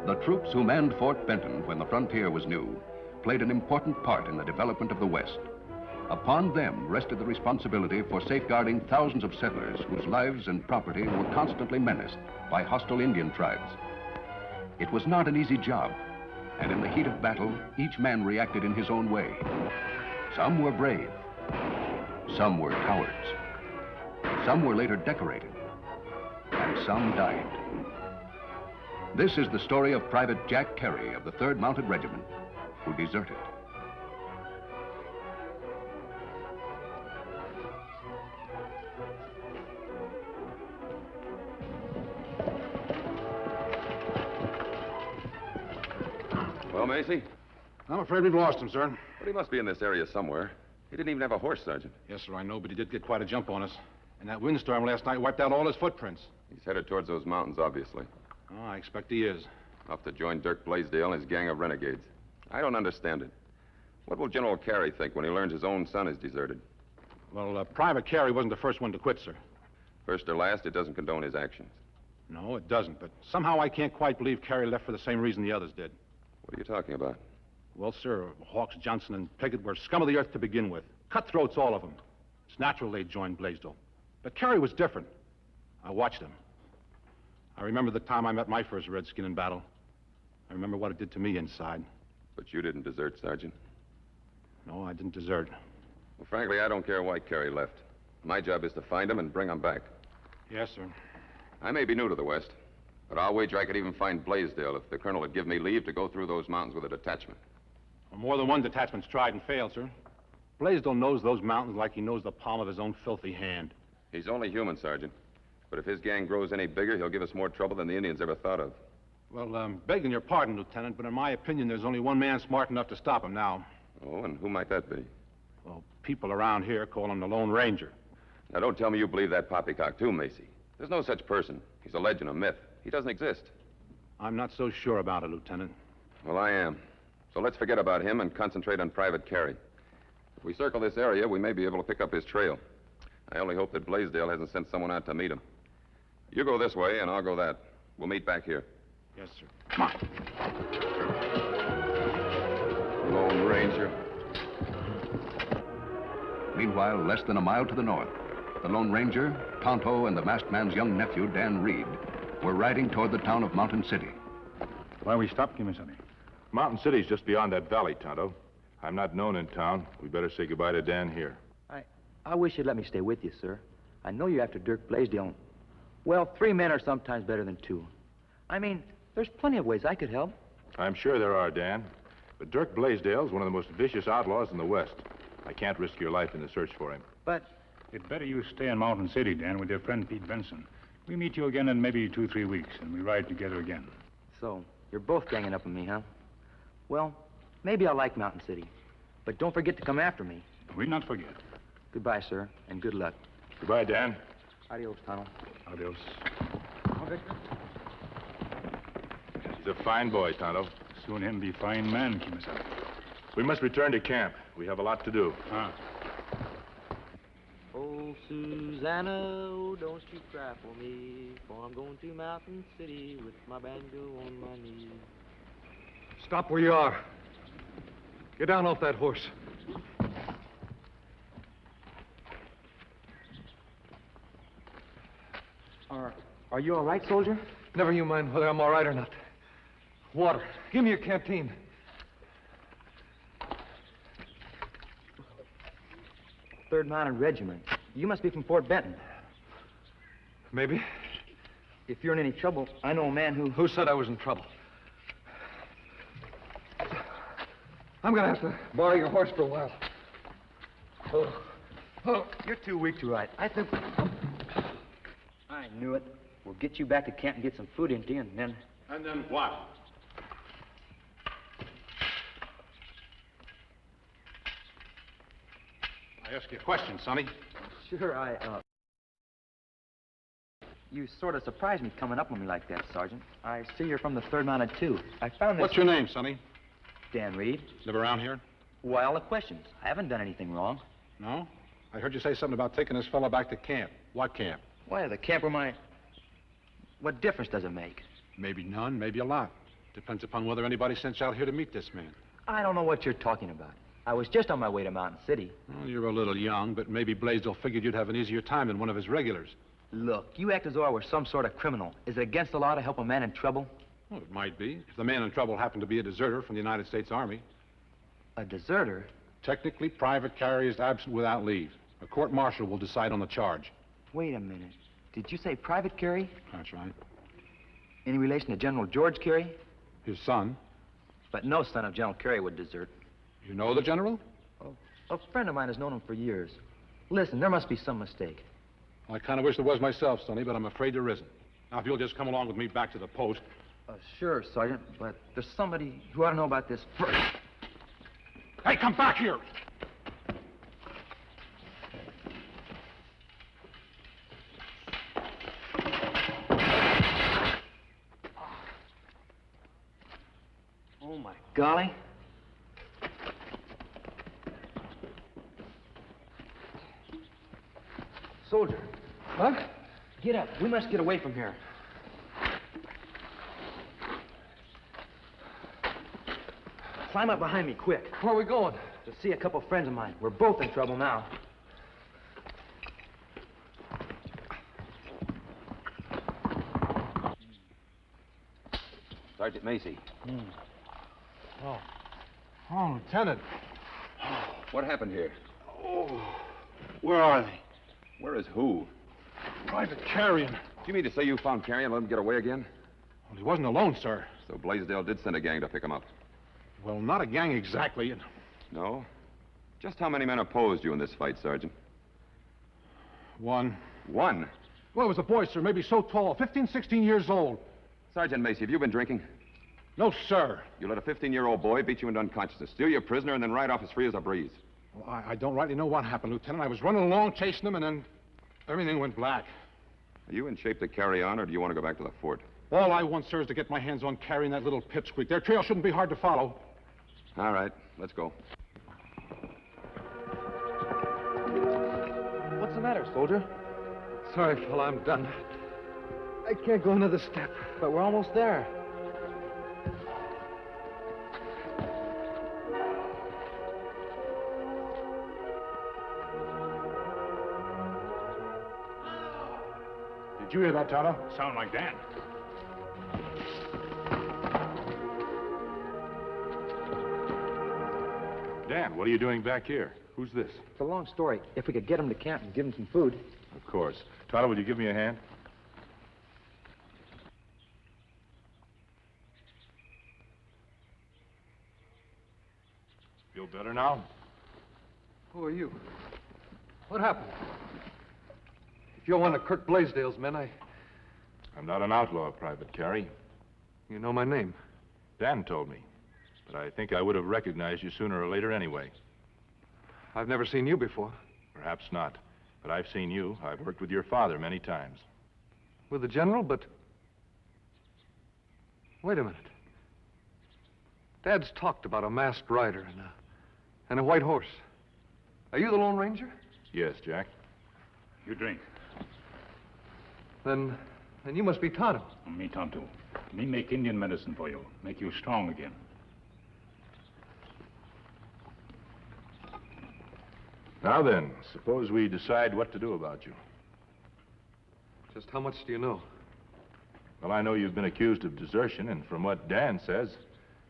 The troops who manned Fort Benton when the frontier was new played an important part in the development of the West. Upon them rested the responsibility for safeguarding thousands of settlers whose lives and property were constantly menaced by hostile Indian tribes. It was not an easy job, and in the heat of battle, each man reacted in his own way. Some were brave, some were cowards, some were later decorated, and some died. This is the story of Private Jack Carey of the 3rd Mounted Regiment, who deserted. Well, Macy? I'm afraid we've lost him, sir. But he must be in this area somewhere. He didn't even have a horse, Sergeant. Yes, sir, I know, but he did get quite a jump on us. And that windstorm last night wiped out all his footprints. He's headed towards those mountains, obviously. Oh, I expect he is. Off to join Dirk Blaisdell and his gang of renegades. I don't understand it. What will General Carey think when he learns his own son is deserted? Well, Private Carey wasn't the first one to quit, sir. First or last, it doesn't condone his actions. No, it doesn't, but somehow I can't quite believe Carey left for the same reason the others did. What are you talking about? Well, sir, Hawks, Johnson, and Pickett were scum of the earth to begin with. Cutthroats, all of them. It's natural they joined Blaisdell. But Carey was different. I watched him. I remember the time I met my first Redskin in battle. I remember what it did to me inside. But you didn't desert, Sergeant. No, I didn't desert. Well, frankly, I don't care why Carey left. My job is to find him and bring him back. Yes, sir. I may be new to the West, but I'll wager I could even find Blaisdell if the colonel would give me leave to go through those mountains with a detachment. Well, more than one detachment's tried and failed, sir. Blaisdell knows those mountains like he knows the palm of his own filthy hand. He's only human, Sergeant. But if his gang grows any bigger, he'll give us more trouble than the Indians ever thought of. Well, begging your pardon, Lieutenant, but in my opinion, there's only one man smart enough to stop him now. Oh, and who might that be? Well, people around here call him the Lone Ranger. Now, don't tell me you believe that poppycock, too, Macy. There's no such person. He's a legend, a myth. He doesn't exist. I'm not so sure about it, Lieutenant. Well, I am. So let's forget about him and concentrate on Private Carey. If we circle this area, we may be able to pick up his trail. I only hope that Blaisdell hasn't sent someone out to meet him. You go this way, and I'll go that. We'll meet back here. Yes, sir. Come on. Lone Ranger. Meanwhile, less than a mile to the north, the Lone Ranger, Tonto, and the masked man's young nephew, Dan Reed, were riding toward the town of Mountain City. Why we stopped, Kimisani? Mountain City's just beyond that valley, Tonto. I'm not known in town. We better say goodbye to Dan here. I wish you'd let me stay with you, sir. I know you're after Dirk Blaisdell. Well, 3 men are sometimes better than 2. I mean, there's plenty of ways I could help. I'm sure there are, Dan. But Dirk Blaisdell's one of the most vicious outlaws in the West. I can't risk your life in the search for him. But It's better you stay in Mountain City, Dan, with your friend Pete Benson. We meet you again in maybe 2-3 weeks, and we ride together again. so, you're both ganging up on me, huh? Well, maybe I'll like Mountain City. But don't forget to come after me. We'll not forget. Goodbye, sir, and good luck. Goodbye, Dan. Adios, Tonto. Adios. He's a fine boy, Tonto. Soon him be fine man, Kimisani. We must return to camp. We have a lot to do. Ah. Oh, Susanna, oh, don't you cry for me, for I'm going to Mountain City with my banjo on my knee. Stop where you are. Get down off that horse. Are you all right, soldier? Never you mind whether I'm all right or not. Water. Give me your canteen. Third Mounted Regiment. You must be from Fort Benton. Maybe. If you're in any trouble, I know a man who... Who said I was in trouble? I'm gonna have to borrow your horse for a while. Oh. You're too weak to ride. I think... I knew it. We'll get you back to camp and get some food into you, and then... And then what? I ask you a question, Sonny. Sure, You sort of surprised me coming up on me like that, Sergeant. I see you're from the 3rd Mounted, too. I found this... What's your name, Sonny? Dan Reed. Live around here? Why all the questions? I haven't done anything wrong. No? I heard you say something about taking this fellow back to camp. What camp? Why, the camp where my... What difference does it make? Maybe none, maybe a lot. Depends upon whether anybody sent you out here to meet this man. I don't know what you're talking about. I was just on my way to Mountain City. Well, you're a little young, but maybe Blaisdell figured you'd have an easier time than one of his regulars. Look, you act as though I were some sort of criminal. Is it against the law to help a man in trouble? Well, it might be, if the man in trouble happened to be a deserter from the United States Army. A deserter? Technically, Private Carey is absent without leave. A court-martial will decide on the charge. Wait a minute. Did you say Private Carey? That's right. Any relation to General George Carey? His son. But no son of General Carey would desert. You know the general? Oh, a friend of mine has known him for years. Listen, there must be some mistake. I kind of wish there was myself, Sonny, but I'm afraid there isn't. Now, if you'll just come along with me back to the post. Sure, Sergeant, but there's somebody who ought to know about this first. Hey, come back here! Oh, my golly. Soldier. Huh? Get up. We must get away from here. Climb up behind me, quick. Where are we going? To see a couple friends of mine. We're both in trouble now. Sergeant Macy. Oh, Lieutenant. What happened here? Where are they? Where is who? Private Carey. Do you mean to say you found Carey and let him get away again? Well, he wasn't alone, sir. So Blaisdell did send a gang to pick him up. Well, not a gang exactly. No? Just how many men opposed you in this fight, Sergeant? One. One? Well, it was a boy, sir, maybe so tall, 15, 16 years old. Sergeant Macy, have you been drinking? No, sir. You let a 15-year-old boy beat you into unconsciousness, steal your prisoner, and then ride off as free as a breeze. Well, I don't rightly know what happened, Lieutenant. I was running along, chasing them, and then everything went black. Are you in shape to carry on, or do you want to go back to the fort? All I want, sir, is to get my hands on carrying that little pipsqueak. Their trail shouldn't be hard to follow. All right, let's go. What's the matter, soldier? Sorry, fella, I'm done. I can't go another step. But we're almost there. Did you hear that, Tonto? Sound like Dan. Dan, what are you doing back here? Who's this? It's a long story. If we could get him to camp and give him some food. Of course. Tonto, would you give me a hand? Feel better now? Who are you? What happened? If you're one of Kurt Blaisdell's men, I'm not an outlaw, Private Carey. You know my name. Dan told me. But I think I would have recognized you sooner or later anyway. I've never seen you before. Perhaps not. But I've seen you. I've worked with your father many times. With the general, but... Wait a minute. Dad's talked about a masked rider and a white horse. Are you the Lone Ranger? Yes, Jack. You drink. Then you must be Tonto. Me, Tonto. Me make Indian medicine for you. Make you strong again. Now then, suppose we decide what to do about you. Just how much do you know? Well, I know you've been accused of desertion, and from what Dan says,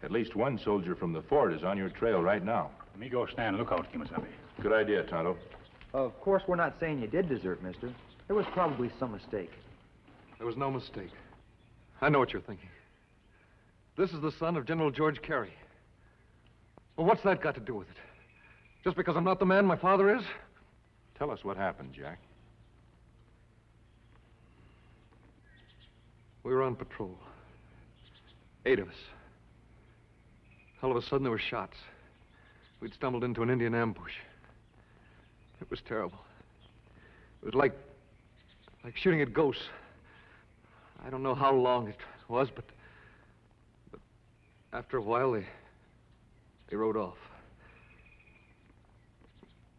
at least one soldier from the fort is on your trail right now. Me go stand lookout, Kimasabi. Good idea, Tonto. Of course, we're not saying you did desert, mister. There was probably some mistake. There was no mistake. I know what you're thinking. This is the son of General George Carey. Well, what's that got to do with it? Just because I'm not the man my father is? Tell us what happened, Jack. We were on patrol. 8 of us. All of a sudden, there were shots. We'd stumbled into an Indian ambush. It was terrible. It was like shooting at ghosts. I don't know how long it was, but after a while, they rode off.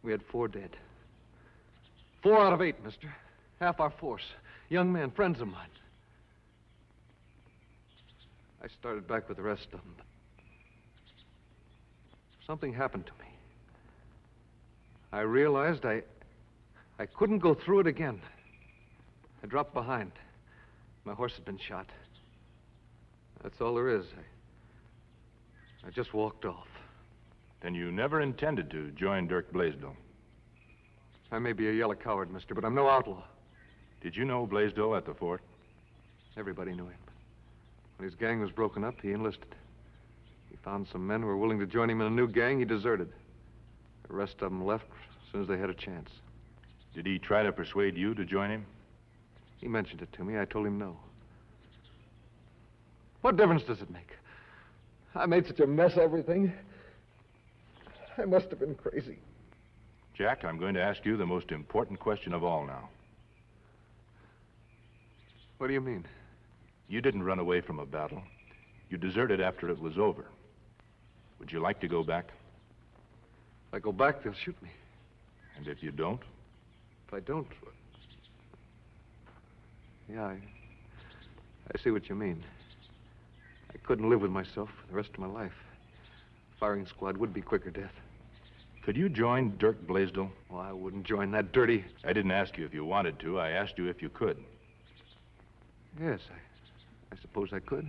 We had 4 dead. 4 out of 8, mister. Half our force. Young men, friends of mine. I started back with the rest of them. But something happened to me. I realized I couldn't go through it again. I dropped behind. My horse had been shot. That's all there is. I just walked off. Then you never intended to join Dirk Blaisdell. I may be a yellow coward, mister, but I'm no outlaw. Did you know Blaisdell at the fort? Everybody knew him. When his gang was broken up, he enlisted. He found some men who were willing to join him in a new gang. He deserted. The rest of them left as soon as they had a chance. Did he try to persuade you to join him? He mentioned it to me. I told him no. What difference does it make? I made such a mess of everything. I must have been crazy. Jack, I'm going to ask you the most important question of all now. What do you mean? You didn't run away from a battle. You deserted after it was over. Would you like to go back? If I go back, they'll shoot me. And if you don't? If I don't... Yeah, I see what you mean. I couldn't live with myself for the rest of my life. Firing squad would be quicker death. Could you join Dirk Blaisdell? Well, I wouldn't join that dirty... I didn't ask you if you wanted to. I asked you if you could. Yes, I suppose I could.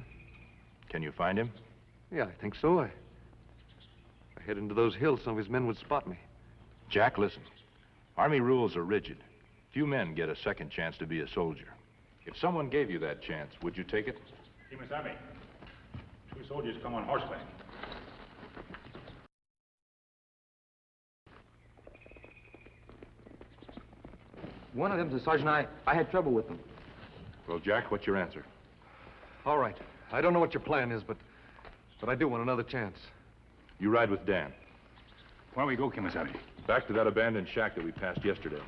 Can you find him? Yeah, I think so. If I head into those hills, some of his men would spot me. Jack, listen. Army rules are rigid. Few men get a second chance to be a soldier. If someone gave you that chance, would you take it? Kimasabi, 2 soldiers come on horseback. One of them's a sergeant. I had trouble with them. Well, Jack, what's your answer? All right. I don't know what your plan is, but I do want another chance. You ride with Dan. Where we go, Kimasabi? Back to that abandoned shack that we passed yesterday.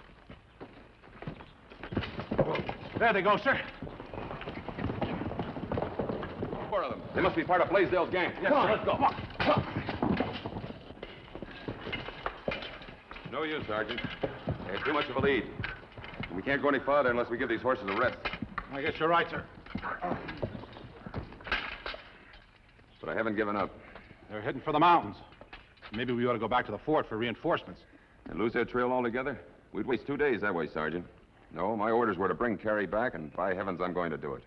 There they go, sir. 4 of them. They must be part of Blaisdell's gang. Yes, sir, let's go. No use, Sergeant. They have too much of a lead. We can't go any farther unless we give these horses a rest. I guess you're right, sir. But I haven't given up. They're heading for the mountains. Maybe we ought to go back to the fort for reinforcements. And lose their trail altogether? We'd waste 2 days that way, Sergeant. No, my orders were to bring Carey back, and by heavens, I'm going to do it.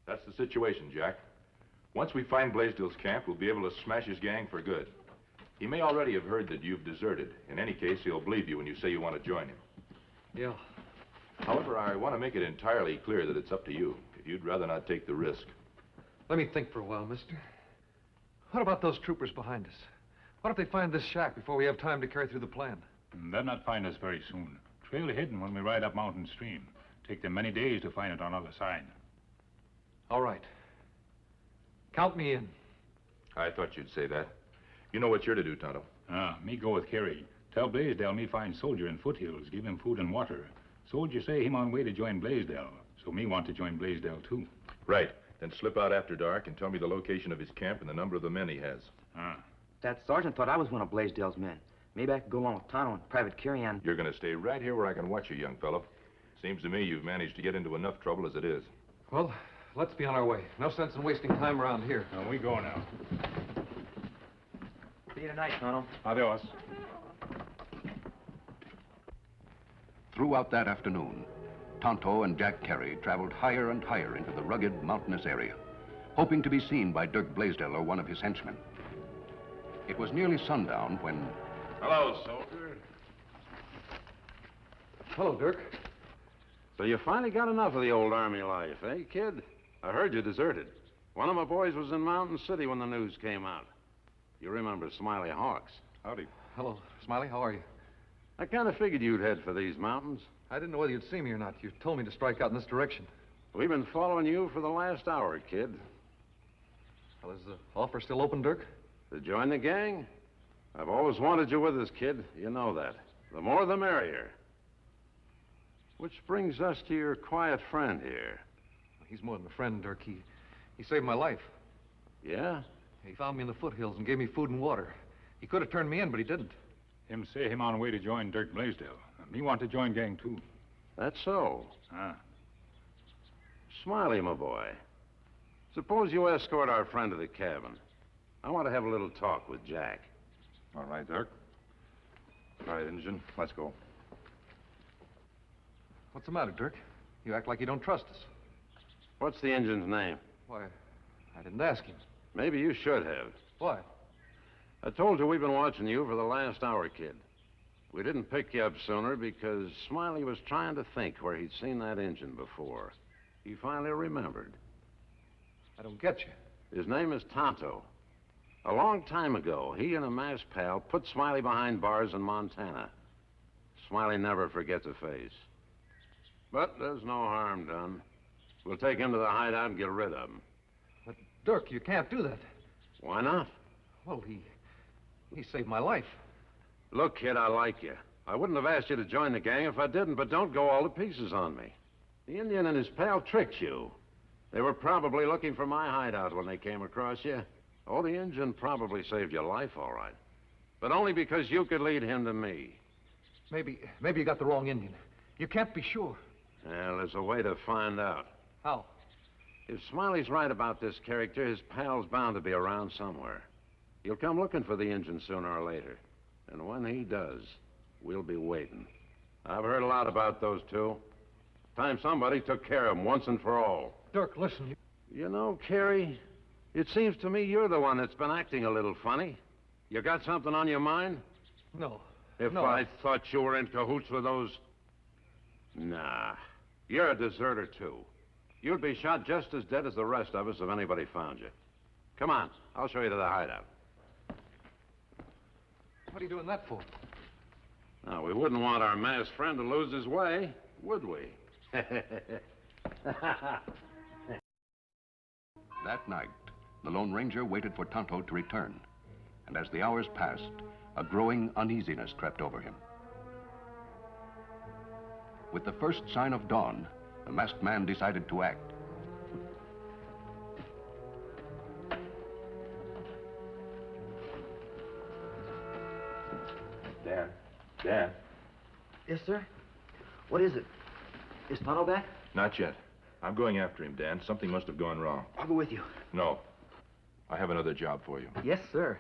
That's the situation, Jack. Once we find Blaisdell's camp, we'll be able to smash his gang for good. He may already have heard that you've deserted. In any case, he'll believe you when you say you want to join him. Yeah. However, I want to make it entirely clear that it's up to you. If you'd rather not take the risk. Let me think for a while, mister. What about those troopers behind us? What if they find this shack before we have time to carry through the plan? They'll not find us very soon. Trail hidden when we ride up mountain stream. Take them many days to find it on the other side. All right. Count me in. I thought you'd say that. You know what you're to do, Tonto. Me go with Carey. Tell Blaisdell me find soldier in foothills. Give him food and water. Soldier say him on way to join Blaisdell. So me want to join Blaisdell, too. Right. Then slip out after dark and tell me the location of his camp and the number of the men he has. That sergeant thought I was one of Blaisdell's men. Maybe I could go along with Tonto and Private Carey on... You're going to stay right here where I can watch you, young fellow. Seems to me you've managed to get into enough trouble as it is. Well, let's be on our way. No sense in wasting time around here. We go now. See you tonight, Tonto. Adios. Throughout that afternoon, Tonto and Jack Carey traveled higher and higher into the rugged, mountainous area, hoping to be seen by Dirk Blaisdell or one of his henchmen. It was nearly sundown when... Hello, soldier. Hello, Dirk. So you finally got enough of the old army life, eh, kid? I heard you deserted. One of my boys was in Mountain City when the news came out. You remember Smiley Hawks. Howdy. Hello, Smiley. How are you? I kind of figured you'd head for these mountains. I didn't know whether you'd see me or not. You told me to strike out in this direction. We've been following you for the last hour, kid. Well, is the offer still open, Dirk? To join the gang? I've always wanted you with us, kid. You know that. The more, the merrier. Which brings us to your quiet friend here. He's more than a friend, Dirk. He saved my life. Yeah? He found me in the foothills and gave me food and water. He could have turned me in, but he didn't. Him say him on way to join Dirk Blaisdell. Me want to join gang, too. That's so. Smiley, my boy. Suppose you escort our friend to the cabin. I want to have a little talk with Jack. All right, Dirk. All right, Injun, let's go. What's the matter, Dirk? You act like you don't trust us. What's the engine's name? Why, I didn't ask him. Maybe you should have. Why? I told you we've been watching you for the last hour, kid. We didn't pick you up sooner because Smiley was trying to think where he'd seen that engine before. He finally remembered. I don't get you. His name is Tonto. A long time ago, he and a masked pal put Smiley behind bars in Montana. Smiley never forgets a face. But there's no harm done. We'll take him to the hideout and get rid of him. But, Dirk, you can't do that. Why not? Well, he saved my life. Look, kid, I like you. I wouldn't have asked you to join the gang if I didn't, but don't go all to pieces on me. The Indian and his pal tricked you. They were probably looking for my hideout when they came across you. Oh, the Indian probably saved your life, all right. But only because you could lead him to me. Maybe you got the wrong Indian. You can't be sure. Well, there's a way to find out. How? If Smiley's right about this character, his pal's bound to be around somewhere. He'll come looking for the engine sooner or later. And when he does, we'll be waiting. I've heard a lot about those two. Time somebody took care of them once and for all. Dirk, listen. You know, Carrie, it seems to me you're the one that's been acting a little funny. You got something on your mind? No. If No, I thought you were in cahoots with those... Nah. You're a deserter, too. You'd be shot just as dead as the rest of us if anybody found you. Come on. I'll show you to the hideout. What are you doing that for? Now, we wouldn't want our masked friend to lose his way, would we? That night, the Lone Ranger waited for Tonto to return. And as the hours passed, a growing uneasiness crept over him. With the first sign of dawn, the masked man decided to act. Dan. Yes, sir? What is it? Is Tonto back? Not yet. I'm going after him, Dan. Something must have gone wrong. I'll go with you. No. I have another job for you. Yes, sir.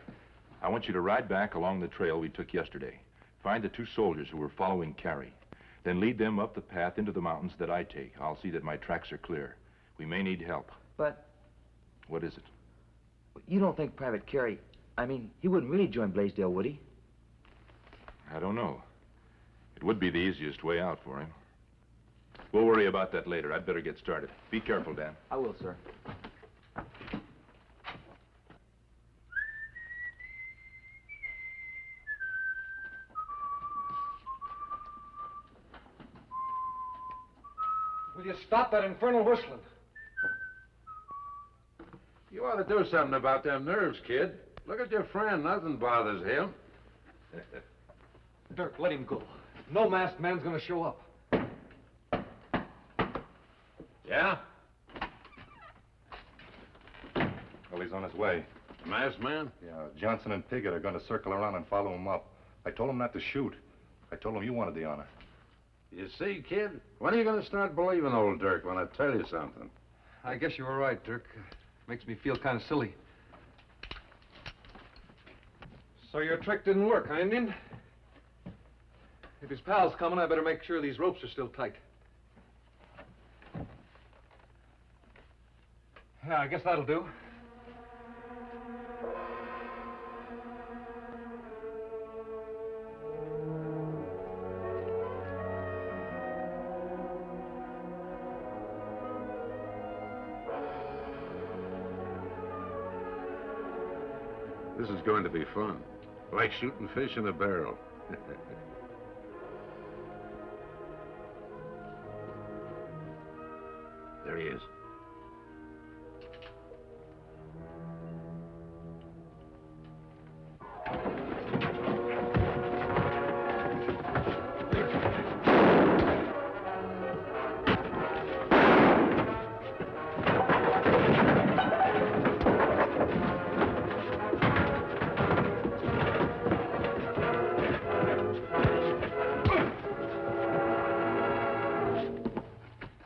I want you to ride back along the trail we took yesterday. Find the two soldiers who were following Carrie. Then lead them up the path into the mountains that I take. I'll see that my tracks are clear. We may need help. But What is it? you don't think Private Carey... he wouldn't really join Blaisdell, would he? I don't know. It would be the easiest way out for him. We'll worry about that later. I'd better get started. Be careful, Dan. I will, sir. Will you stop that infernal whistling? You ought to do something about them nerves, kid. Look at your friend. Nothing bothers him. Dirk, let him go. No masked man's gonna show up. Yeah? Well, he's on his way. Masked man? Yeah, Johnson and Piggott are going to circle around and follow him up. I told him not to shoot. I told him you wanted the honor. You see, kid? When are you going to start believing old Dirk when I tell you something? I guess you were right, Dirk. Makes me feel kind of silly. So your trick didn't work, huh, Indian? If his pal's coming, I better make sure these ropes are still tight. Yeah, I guess that'll do. This is going to be fun. Like shooting fish in a barrel. There he is.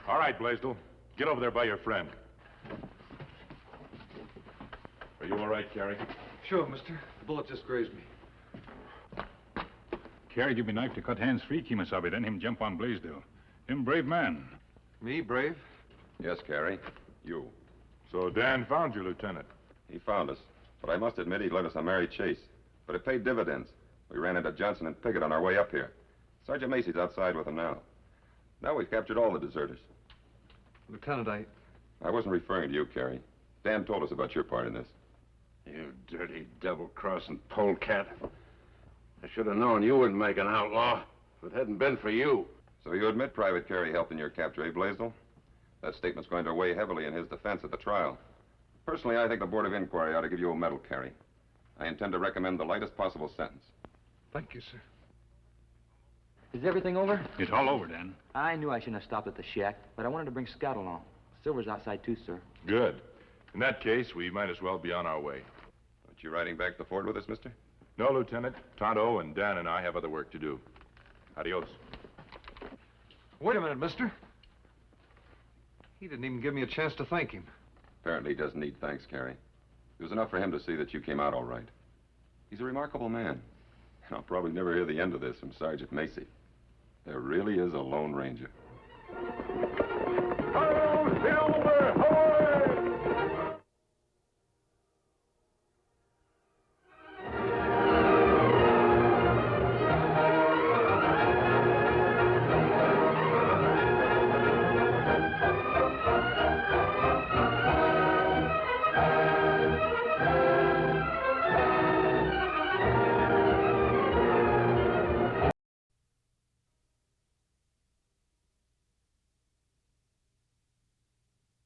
All right, Blaisdell. Get over there by your friend. Are you all right, Carrie? Sure, mister. The bullet just grazed me. Carrie give me knife to cut hands free, Kemosabe, then him jump on Blaisdell. Him brave man. Me, brave? Yes, Carrie. You. So Dan found you, Lieutenant. He found us. But I must admit he led us a merry chase. But it paid dividends. We ran into Johnson and Pickett on our way up here. Sergeant Macy's outside with them now. Now we've captured all the deserters. Lieutenant, I wasn't referring to you, Carrie. Dan told us about your part in this. You dirty, double-crossing polecat. I should have known you wouldn't make an outlaw if it hadn't been for you. So you admit Private Carey helped in your capture, eh, Blaisdell? That statement's going to weigh heavily in his defense at the trial. Personally, I think the Board of Inquiry ought to give you a medal, Carey. I intend to recommend the lightest possible sentence. thank you, sir. Is everything over? It's all over, Dan. I knew I shouldn't have stopped at the shack, but I wanted to bring Scout along. Silver's outside too, sir. Good. In that case, we might as well be on our way. Aren't you riding back to Fort with us, mister? No, Lieutenant. Tonto and Dan and I have other work to do. Adios. Wait a minute, mister. He didn't even give me a chance to thank him. Apparently he doesn't need thanks, Carey. It was enough for him to see that you came out all right. He's a remarkable man. And I'll probably never hear the end of this from Sergeant Macy. There really is a Lone Ranger.